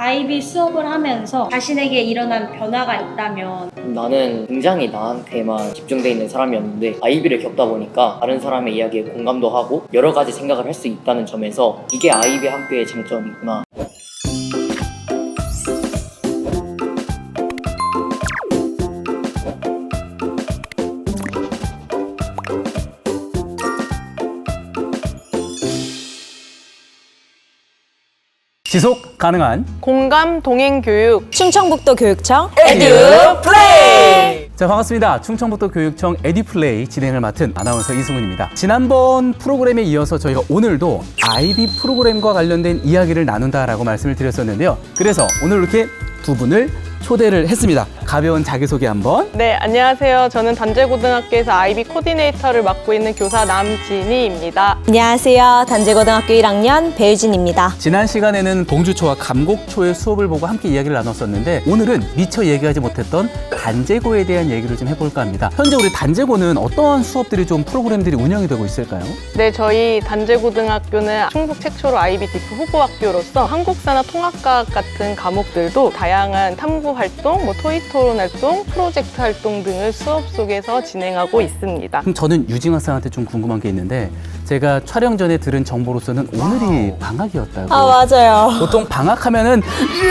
IB 수업을 하면서 자신에게 일어난 변화가 있다면? 나는 굉장히 나한테만 집중돼 있는 사람이었는데 IB를 겪다 보니까 다른 사람의 이야기에 공감도 하고 여러 가지 생각을 할 수 있다는 점에서 이게 IB 학교의 장점이구나. 지속 가능한 공감 동행 교육 충청북도 교육청 에듀플레이. 자, 반갑습니다. 충청북도 교육청 에듀플레이 진행을 맡은 아나운서 이승훈입니다. 지난번 프로그램에 이어서 저희가 오늘도 IB 프로그램과 관련된 이야기를 나눈다라고 말씀을 드렸었는데요. 그래서 오늘 이렇게 두 분을 초대를 했습니다. 가벼운 자기소개 한번. 네, 안녕하세요. 저는 단재고등학교에서 IB 코디네이터를 맡고 있는 교사 남진희입니다. 안녕하세요. 단재고등학교 1학년 배유진입니다. 지난 시간에는 동주초와 감곡초의 수업을 보고 함께 이야기를 나눴었는데 오늘은 미처 얘기하지 못했던 단재고에 대한 얘기를 좀 해볼까 합니다. 현재 우리 단재고는 어떠한 수업들이 좀 프로그램들이 운영이 되고 있을까요? 네, 저희 단재고등학교는 충북 최초로 IB 디프 후보학교로서 한국사나 통합과학 같은 과목들도 다양한 탐구 활동, 토의 토론 활동, 프로젝트 활동 등을 수업 속에서 진행하고 있습니다. 그럼 저는 유진 학생한테 좀 궁금한 게 있는데 제가 촬영 전에 들은 정보로서는 오늘이 방학이었다고. 아, 맞아요. 보통 방학하면은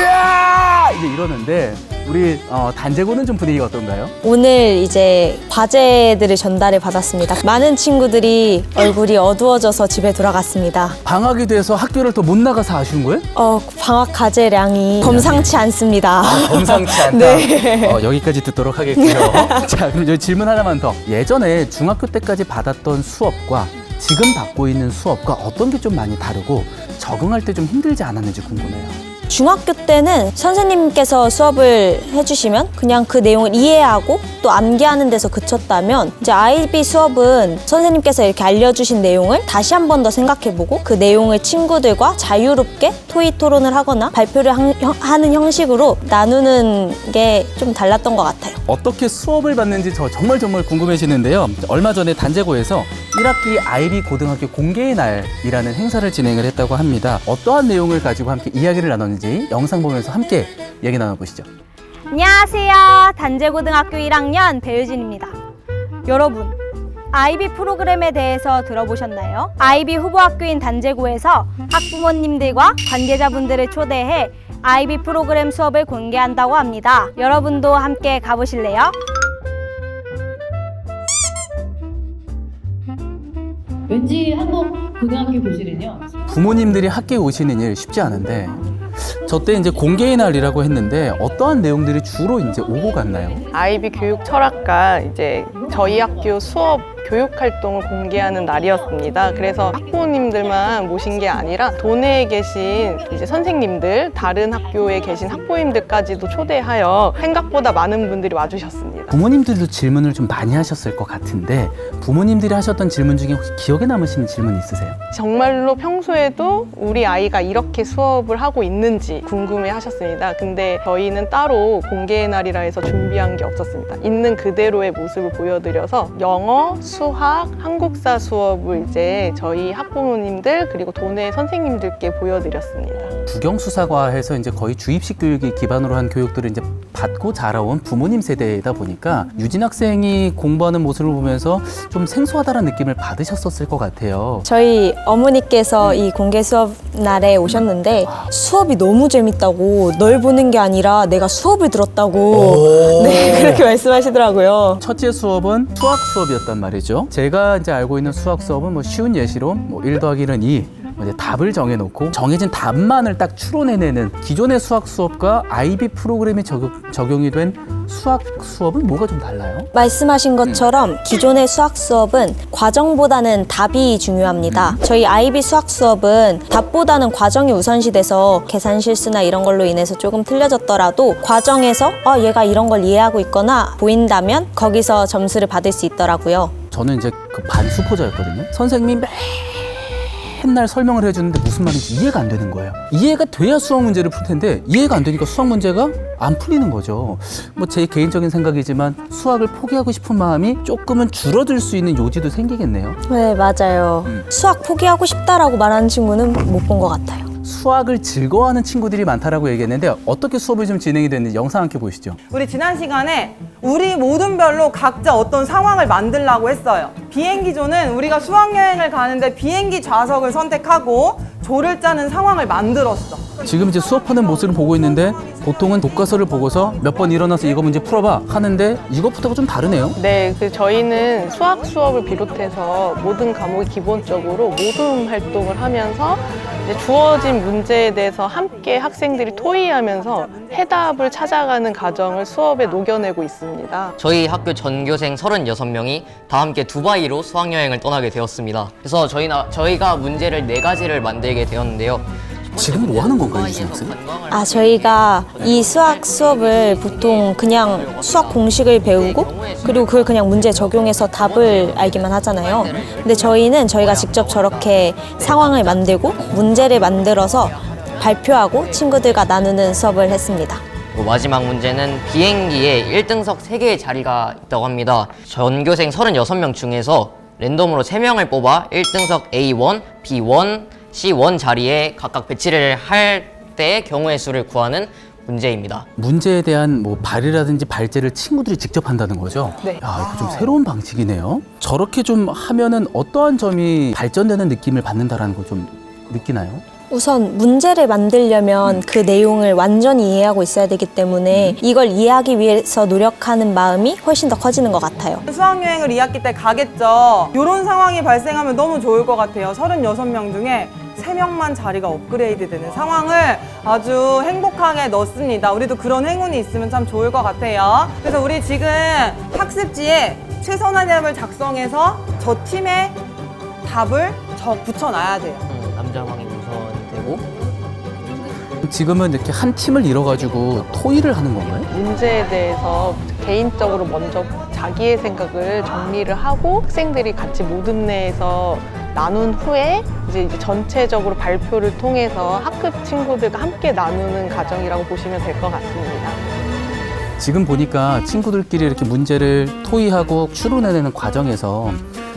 이야! 이제 이러는데 우리 단재고는 좀 분위기가 어떤가요? 오늘 이제 과제들을 전달을 받았습니다. 많은 친구들이 얼굴이 어두워져서 집에 돌아갔습니다. 방학이 돼서 학교를 더 못 나가서 아쉬운 거예요? 방학 과제량이 범상치 않습니다. 범상치 않다. 네. 여기까지 듣도록 하겠고요. 자, 그럼 여기 질문 하나만 더. 예전에 중학교 때까지 받았던 수업과 지금 받고 있는 수업과 어떤 게 좀 많이 다르고 적응할 때 좀 힘들지 않았는지 궁금해요. 중학교 때는 선생님께서 수업을 해주시면 그냥 그 내용을 이해하고 또 암기하는 데서 그쳤다면 이제 IB 수업은 선생님께서 이렇게 알려주신 내용을 다시 한 번 더 생각해보고 그 내용을 친구들과 자유롭게 토의 토론을 하거나 발표를 하는 형식으로 나누는 게 좀 달랐던 것 같아요. 어떻게 수업을 받는지 저 정말 궁금해지는데요. 얼마 전에 단재고에서 1학기 IB 고등학교 공개의 날이라는 행사를 진행을 했다고 합니다. 어떠한 내용을 가지고 함께 이야기를 나눴는지 영상 보면서 함께 얘기 나눠보시죠. 안녕하세요. 단재고등학교 1학년 배유진입니다. 여러분, IB 프로그램에 대해서 들어보셨나요? IB 후보학교인 단재고에서 학부모님들과 관계자분들을 초대해 IB 프로그램 수업을 공개한다고 합니다. 여러분도 함께 가보실래요? 왠지 한국 고등학교 교실은요. 부모님들이 학교에 오시는 일 쉽지 않은데 저 때 이제 공개의 날이라고 했는데 어떠한 내용들이 주로 이제 오고 갔나요? IB 교육 철학과 이제 저희 학교 수업 교육 활동을 공개하는 날이었습니다. 그래서 학부모님들만 모신 게 아니라 도내에 계신 이제 선생님들, 다른 학교에 계신 학부모님들까지도 초대하여 생각보다 많은 분들이 와주셨습니다. 부모님들도 질문을 좀 많이 하셨을 것 같은데 부모님들이 하셨던 질문 중에 혹시 기억에 남으시는 질문 있으세요? 정말로 평소에도 우리 아이가 이렇게 수업을 하고 있는지 궁금해 하셨습니다. 근데 저희는 따로 공개의 날이라 해서 준비한 게 없었습니다. 있는 그대로의 모습을 보여드려서 영어, 수학, 한국사 수업을 이제 저희 학부모님들 그리고 도내 선생님들께 보여드렸습니다. 국영수사과에서 이제 거의 주입식 교육이 기반으로 한 교육들을 이제 받고 자라온 부모님 세대이다 보니까 유진 학생이 공부하는 모습을 보면서 좀 생소하다는 느낌을 받으셨었을 것 같아요. 저희 어머니께서 이 공개 수업 날에 오셨는데 수업이 너무 재밌다고 널 보는 게 아니라 내가 수업을 들었다고 네, 그렇게 말씀하시더라고요. 첫째 수업은 수학 수업이었단 말이죠. 제가 이제 알고 있는 수학 수업은 뭐 쉬운 예시로 1 더하기는 2 이제 답을 정해놓고 정해진 답만을 딱 추론해내는 기존의 수학 수업과 IB 프로그램에 적용이 된 수학 수업은 뭐가 좀 달라요? 말씀하신 것처럼 기존의 수학 수업은 과정보다는 답이 중요합니다. 저희 IB 수학 수업은 답보다는 과정이 우선시돼서 계산 실수나 이런 걸로 인해서 조금 틀려졌더라도 과정에서 얘가 이런 걸 이해하고 있거나 보인다면 거기서 점수를 받을 수 있더라고요. 저는 이제 그 반수포자였거든요. 선생님이 맨날 설명을 해주는데 무슨 말인지 이해가 안 되는 거예요. 이해가 돼야 수학 문제를 풀 텐데 이해가 안 되니까 수학 문제가 안 풀리는 거죠. 뭐 제 개인적인 생각이지만 수학을 포기하고 싶은 마음이 조금은 줄어들 수 있는 요지도 생기겠네요. 네, 맞아요. 수학 포기하고 싶다라고 말하는 친구는 못 본 것 같아요. 수학을 즐거워하는 친구들이 많다라고 얘기했는데 어떻게 수업이 좀 진행이 됐는지 영상 함께 보시죠. 우리 지난 시간에 우리 모든 별로 각자 어떤 상황을 만들라고 했어요. 비행기조는 우리가 수학여행을 가는데 비행기 좌석을 선택하고 조를 짜는 상황을 만들었어. 지금 이제 수업하는 모습을 보고 있는데 보통은 교과서를 보고서 몇 번 일어나서 이거 문제 풀어봐 하는데 이것부터가 좀 다르네요. 네, 저희는 수학 수업을 비롯해서 모든 과목이 기본적으로 모둠 활동을 하면서 이제 주어진 문제에 대해서 함께 학생들이 토의하면서 해답을 찾아가는 과정을 수업에 녹여내고 있습니다. 저희 학교 전교생 36명이 다 함께 두바이로 수학여행을 떠나게 되었습니다. 그래서 저희가 문제를 4가지를 만들게 되었는데요. 지금 뭐 하는 건가요, 유진 학생? 저희가 이 수학 수업을 보통 그냥 수학 공식을 배우고 그리고 그걸 그냥 문제에 적용해서 답을 알기만 하잖아요. 근데 저희가 직접 저렇게 상황을 만들고 문제를 만들어서 발표하고 친구들과 나누는 수업을 했습니다. 마지막 문제는 비행기에 1등석 3개의 자리가 있다고 합니다. 전교생 36명 중에서 랜덤으로 3명을 뽑아 1등석 A1, B1, C1 자리에 각각 배치를 할 때 경우의 수를 구하는 문제입니다. 문제에 대한 뭐 발이라든지 발제를 친구들이 직접 한다는 거죠? 네. 야, 이거 좀 새로운 방식이네요. 저렇게 좀 하면은 어떠한 점이 발전되는 느낌을 받는다라는 걸 좀 느끼나요? 우선 문제를 만들려면 그 내용을 완전히 이해하고 있어야 되기 때문에 이걸 이해하기 위해서 노력하는 마음이 훨씬 더 커지는 것 같아요. 수학여행을 2학기 때 가겠죠. 이런 상황이 발생하면 너무 좋을 것 같아요. 36명 중에 3명만 자리가 업그레이드 되는 상황을 아주 행복하게 넣습니다. 우리도 그런 행운이 있으면 참 좋을 것 같아요. 그래서 우리 지금 학습지에 최선의 답을 작성해서 저 팀의 답을 붙여놔야 돼요. 남자방이 우선이 되고 지금은 이렇게 한 팀을 이뤄가지고 토의를 하는 건가요? 문제에 대해서 개인적으로 먼저 자기의 생각을 정리를 하고 학생들이 같이 모둠 내에서 나눈 후에 이제 전체적으로 발표를 통해서 학급 친구들과 함께 나누는 과정이라고 보시면 될 것 같습니다. 지금 보니까 친구들끼리 이렇게 문제를 토의하고 추론해내는 과정에서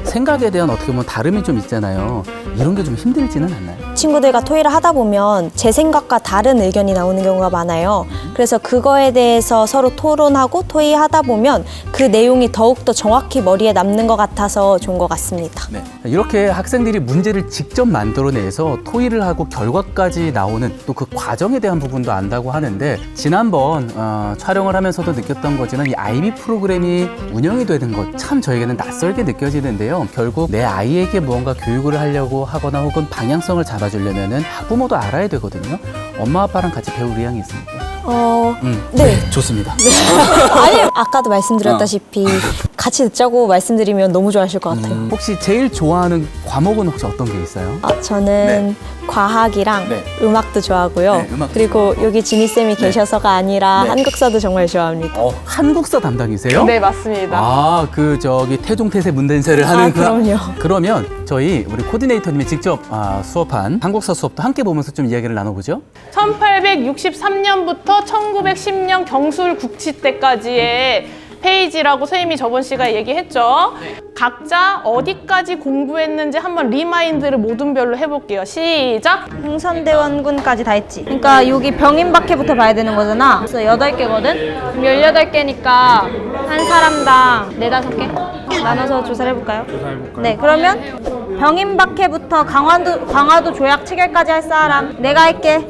생각에 대한 어떻게 보면 다름이 좀 있잖아요. 이런 게 좀 힘들지는 않나요? 친구들과 토의를 하다 보면 제 생각과 다른 의견이 나오는 경우가 많아요. 그래서 그거에 대해서 서로 토론하고 토의하다 보면 그 내용이 더욱더 정확히 머리에 남는 것 같아서 좋은 것 같습니다. 네. 이렇게 학생들이 문제를 직접 만들어내서 토의를 하고 결과까지 나오는 또 그 과정에 대한 부분도 안다고 하는데 지난번 촬영을 하면서도 느꼈던 거지만 이 IB 프로그램이 운영이 되는 것 참 저에게는 낯설게 느껴지는데요. 결국 내 아이에게 무언가 교육을 하려고 하거나 혹은 방향성을 잡아주려면은 학부모도 알아야 되거든요. 엄마 아빠랑 같이 배울 의향이 있습니까? 네. 좋습니다. 아니, 아까도 말씀드렸다시피 같이 듣자고 말씀드리면 너무 좋아하실 것 같아요. 혹시 제일 좋아하는 과목은 혹시 어떤 게 있어요? 저는 과학이랑 네. 음악도 좋아하고요. 네, 음악도 그리고 여기 지니쌤이 계셔서가 아니라 네. 한국사도 정말 좋아합니다. 한국사 담당이세요? 네, 맞습니다. 태종태세 문단세를 하는 그럼요. 그러면 저희 우리 코디네이터님이 직접 수업한 한국사 수업도 함께 보면서 좀 이야기를 나눠보죠. 1863년부터 1910년 경술 국치 때까지의 페이지라고 선생님이 저번 시간에 얘기했죠. 각자 어디까지 공부했는지 한번 리마인드를 모둠별로 해볼게요. 시작! 흥선대원군까지 다 했지. 그러니까 여기 병인박해부터 봐야 되는 거잖아. 그래서 8개거든? 그럼 18개니까 한 사람당 4-5개? 나눠서 조사를 해볼까요? 네, 그러면 병인박해부터 강화도 조약 체결까지 할 사람. 내가 할게.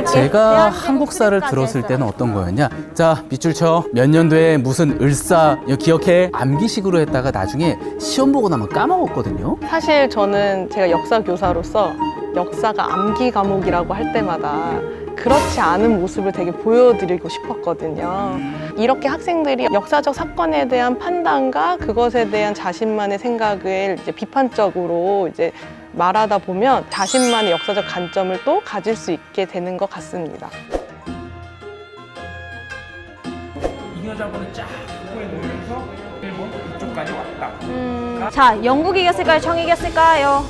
제가 한국사를 들었을 때는 어떤 거였냐? 자, 밑줄 쳐. 몇 년도에 무슨 을사 이거 기억해? 암기식으로 했다가 나중에 시험 보고 나면 까먹었거든요. 사실 저는 제가 역사 교사로서 역사가 암기 과목이라고 할 때마다 그렇지 않은 모습을 되게 보여드리고 싶었거든요. 이렇게 학생들이 역사적 사건에 대한 판단과 그것에 대한 자신만의 생각을 이제 비판적으로 이제 말하다 보면 자신만의 역사적 관점을 또 가질 수 있게 되는 것 같습니다. 이 여자분은 쫙 후에 놓으면서 일본 이쪽까지 왔다. 자, 영국이 이겼을까요? 청이 이겼을까요?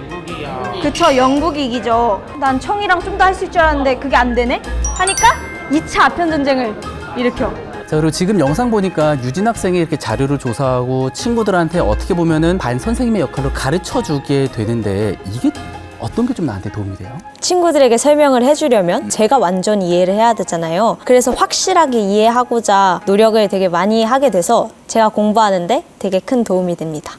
영국이야. 그쵸, 영국이 이기죠. 난 청이랑 좀 더 할 수 있을 줄 알았는데 그게 안 되네? 하니까 2차 아편전쟁을 일으켜. 자, 그리고 지금 영상 보니까 유진 학생이 이렇게 자료를 조사하고 친구들한테 어떻게 보면은 반 선생님의 역할로 가르쳐 주게 되는데 이게 어떤 게 좀 나한테 도움이 돼요? 친구들에게 설명을 해주려면 제가 완전히 이해를 해야 되잖아요. 그래서 확실하게 이해하고자 노력을 되게 많이 하게 돼서 제가 공부하는데 되게 큰 도움이 됩니다.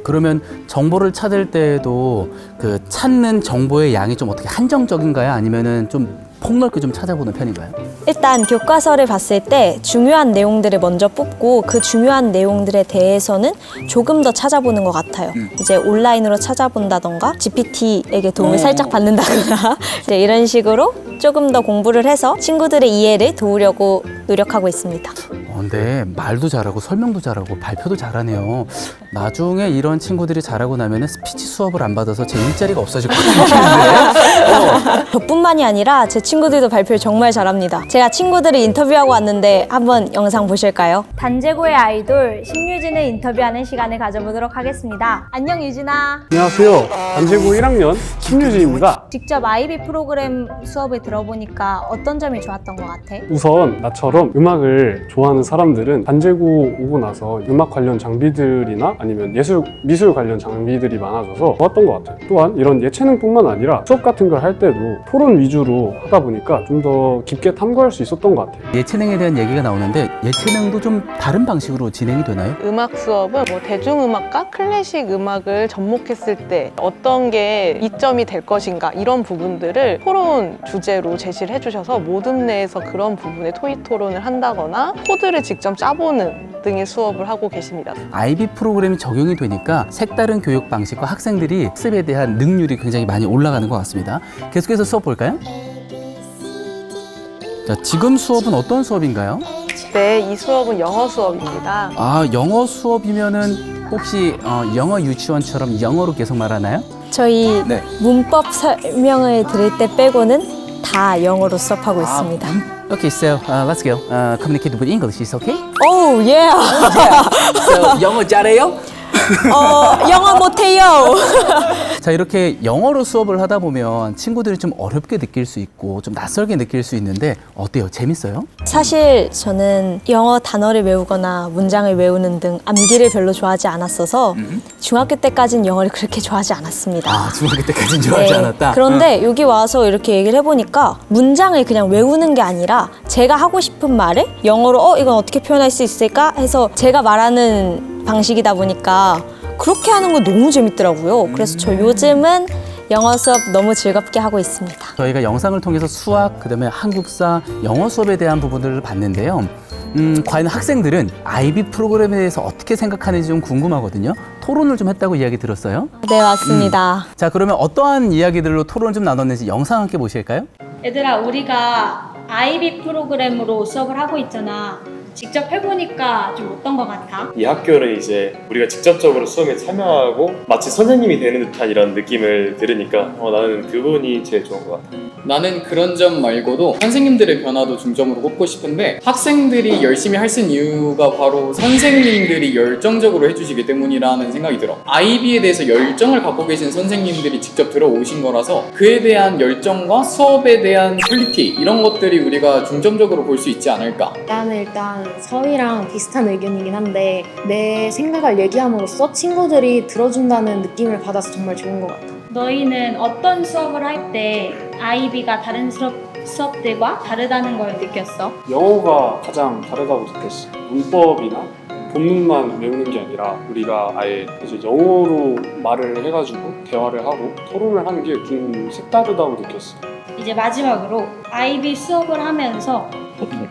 그러면 정보를 찾을 때에도 그 찾는 정보의 양이 좀 어떻게 한정적인가요? 아니면은 좀 폭넓게 좀 찾아보는 편인가요? 일단 교과서를 봤을 때 중요한 내용들을 먼저 뽑고 그 중요한 내용들에 대해서는 조금 더 찾아보는 것 같아요. 이제 온라인으로 찾아본다던가 GPT에게 도움을 살짝 받는다거나 이제 이런 식으로 조금 더 공부를 해서 친구들의 이해를 도우려고 노력하고 있습니다. 근데 말도 잘하고 설명도 잘하고 발표도 잘하네요. 나중에 이런 친구들이 잘하고 나면은 스피치 수업을 안 받아서 제 일자리가 없어질 것 같은데. 저뿐만이 아니라 제 친구들도 발표를 정말 잘합니다. 제가 친구들을 인터뷰하고 왔는데 한번 영상 보실까요? 단제고의 아이돌 신유진을 인터뷰하는 시간을 가져보도록 하겠습니다. 안녕 유진아. 안녕하세요. 단제고 1학년 신유진입니다. 직접 아이비 프로그램 수업을 들어보니까 어떤 점이 좋았던 것 같아? 우선 나처럼 음악을 좋아하는 사람들은 단제고 오고 나서 음악 관련 장비들이나 아니면 미술 관련 장비들이 많아져서 좋았던 것 같아요. 또한 이런 예체능뿐만 아니라 수업 같은 걸 할 때도 토론 위주로 하다 보니까 좀 더 깊게 탐구할 수 있었던 것 같아요. 예체능에 대한 얘기가 나오는데 예체능도 좀 다른 방식으로 진행이 되나요? 음악 수업은 뭐 대중음악과 클래식 음악을 접목했을 때 어떤 게 이점이 될 것인가 이런 부분들을 토론 주제로 제시를 해주셔서 모둠 내에서 그런 부분에 토의 토론을 한다거나 코드를 직접 짜보는 등의 수업을 하고 계십니다. IB 프로그램이 적용이 되니까 색다른 교육 방식과 학생들이 학습에 대한 능률이 굉장히 많이 올라가는 것 같습니다. 계속해서 수업 볼까요? 자, 지금 수업은 어떤 수업인가요? 네, 이 수업은 영어 수업입니다. 영어 수업이면은 혹시 영어 유치원처럼 영어로 계속 말하나요? 저희 네. 문법 설명을 들을 때 빼고는 다 영어로 수업하고 있습니다. Okay, so let's go. Communicate with English. Is okay? Oh, yeah. So 영어 잘해요? 영어 못해요. 자, 이렇게 영어로 수업을 하다 보면 친구들이 좀 어렵게 느낄 수 있고 좀 낯설게 느낄 수 있는데 어때요? 재밌어요? 사실 저는 영어 단어를 외우거나 문장을 외우는 등 암기를 별로 좋아하지 않았어서 중학교 때까지는 영어를 그렇게 좋아하지 않았습니다. 중학교 때까지는 좋아하지 않았다? 그런데 여기 와서 이렇게 얘기를 해보니까 문장을 그냥 외우는 게 아니라 제가 하고 싶은 말을 영어로 이건 어떻게 표현할 수 있을까 해서 제가 말하는 방식이다 보니까 그렇게 하는 거 너무 재밌더라고요. 그래서 저 요즘은 영어 수업 너무 즐겁게 하고 있습니다. 저희가 영상을 통해서 수학, 그다음에 한국사, 영어 수업에 대한 부분들을 봤는데요. 과연 학생들은 IB 프로그램에 대해서 어떻게 생각하는지 좀 궁금하거든요. 토론을 좀 했다고 이야기 들었어요. 네, 맞습니다. 자, 그러면 어떠한 이야기들로 토론을 좀 나눴는지 영상 함께 보실까요? 얘들아, 우리가 아이비 프로그램으로 수업을 하고 있잖아. 직접 해보니까 좀 어떤 것 같아? 이 학교를 이제 우리가 직접적으로 수업에 참여하고 마치 선생님이 되는 듯한 이런 느낌을 들으니까 나는 그분이 제일 좋은 것 같아. 나는 그런 점 말고도 선생님들의 변화도 중점으로 꼽고 싶은데 학생들이 열심히 할 수 있는 이유가 바로 선생님들이 열정적으로 해주시기 때문이라는 생각이 들어. IB에 대해서 열정을 갖고 계신 선생님들이 직접 들어오신 거라서 그에 대한 열정과 수업에 대한 퀄리티 이런 것들이 우리가 중점적으로 볼 수 있지 않을까. 나는 일단 서희랑 비슷한 의견이긴 한데 내 생각을 얘기함으로써 친구들이 들어준다는 느낌을 받아서 정말 좋은 것 같아. 너희는 어떤 수업을 할 때 아이비가 다른 수업들과 다르다는 걸 느꼈어? 영어가 가장 다르다고 느꼈어. 문법이나 본문만 외우는 게 아니라 우리가 아예 이제 영어로 말을 해가지고 대화를 하고 토론을 하는 게 좀 색다르다고 느꼈어. 이제 마지막으로 아이비 수업을 하면서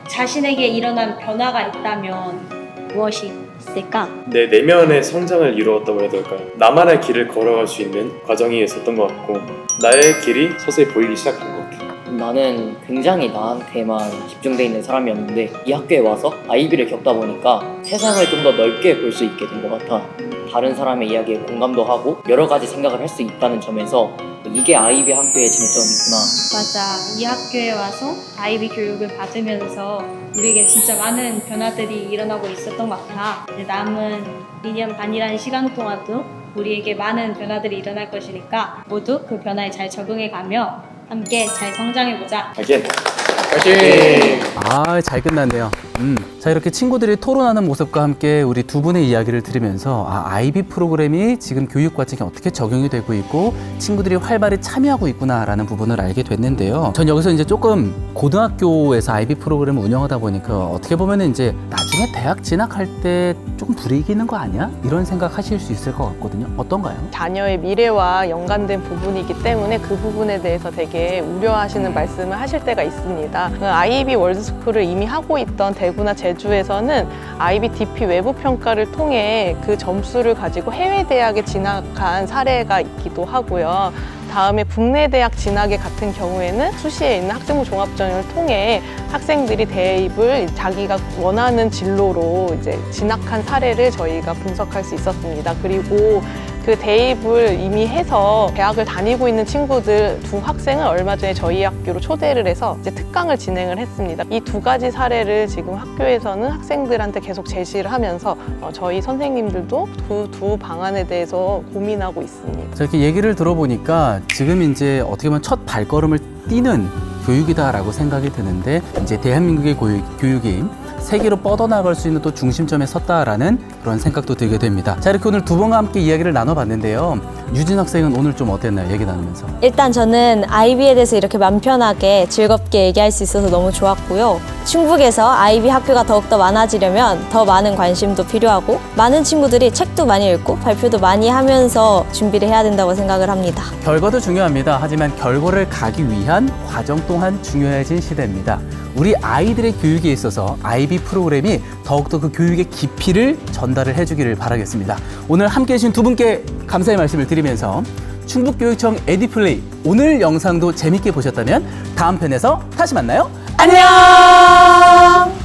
자신에게 일어난 변화가 있다면 무엇이 있을까? 내 내면의 성장을 이루었다고 해야 될까요? 나만의 길을 걸어갈 수 있는 과정이 있었던 것 같고 나의 길이 서서히 보이기 시작한 것 같아요. 나는 굉장히 나한테만 집중돼 있는 사람이었는데 이 학교에 와서 아이비를 겪다 보니까 세상을 좀 더 넓게 볼 수 있게 된 것 같아. 다른 사람의 이야기에 공감도 하고 여러 가지 생각을 할 수 있다는 점에서 이게 아이비 학교의 장점이구나. 맞아. 이 학교에 와서 아이비 교육을 받으면서 우리에게 진짜 많은 변화들이 일어나고 있었던 것 같아. 이제 남은 2년 반이라는 시간 동안도 우리에게 많은 변화들이 일어날 것이니까 모두 그 변화에 잘 적응해가며 함께 잘 성장해보자. 파이팅! 파이팅! 잘 끝났네요. 자, 이렇게 친구들이 토론하는 모습과 함께 우리 두 분의 이야기를 들으면서 IB 프로그램이 지금 교육 과정에 어떻게 적용이 되고 있고 친구들이 활발히 참여하고 있구나라는 부분을 알게 됐는데요. 전 여기서 이제 조금 고등학교에서 IB 프로그램을 운영하다 보니까 어떻게 보면 이제 나중에 대학 진학할 때 조금 불이익이는 거 아니야? 이런 생각 하실 수 있을 것 같거든요. 어떤가요? 자녀의 미래와 연관된 부분이기 때문에 그 부분에 대해서 되게 우려하시는 말씀을 하실 때가 있습니다. IB 월드스쿨을 이미 하고 있던 대구나 제주에서는 IB DP 외부 평가를 통해 그 점수를 가지고 해외 대학에 진학한 사례가 있기도 하고요. 다음에 국내 대학 진학에 같은 경우에는 수시에 있는 학생부 종합전형을 통해 학생들이 대입을 자기가 원하는 진로로 이제 진학한 사례를 저희가 분석할 수 있었습니다. 그리고 그 대입을 이미 해서 대학을 다니고 있는 친구들 두 학생을 얼마 전에 저희 학교로 초대를 해서 이제 특강을 진행을 했습니다. 이 두 가지 사례를 지금 학교에서는 학생들한테 계속 제시를 하면서 저희 선생님들도 두 방안에 대해서 고민하고 있습니다. 자, 이렇게 얘기를 들어보니까 지금 이제 어떻게 보면 첫 발걸음을 띄는 교육이다라고 생각이 드는데 이제 대한민국의 교육이 세계로 뻗어나갈 수 있는 또 중심점에 섰다라는 그런 생각도 들게 됩니다. 자, 이렇게 오늘 두 분과 함께 이야기를 나눠봤는데요. 유진 학생은 오늘 좀 어땠나요? 얘기 나누면서. 일단 저는 IB에 대해서 이렇게 맘 편하게 즐겁게 얘기할 수 있어서 너무 좋았고요. 충북에서 IB 학교가 더욱더 많아지려면 더 많은 관심도 필요하고 많은 친구들이 책도 많이 읽고 발표도 많이 하면서 준비를 해야 된다고 생각을 합니다. 결과도 중요합니다. 하지만 결과를 가기 위한 과정 또한 중요해진 시대입니다. 우리 아이들의 교육에 있어서 IB 프로그램이 더욱더 그 교육의 깊이를 전달을 해주기를 바라겠습니다. 오늘 함께해 주신 두 분께 감사의 말씀을 드리면서 충북교육청 에듀플레이 오늘 영상도 재밌게 보셨다면 다음 편에서 다시 만나요. 안녕!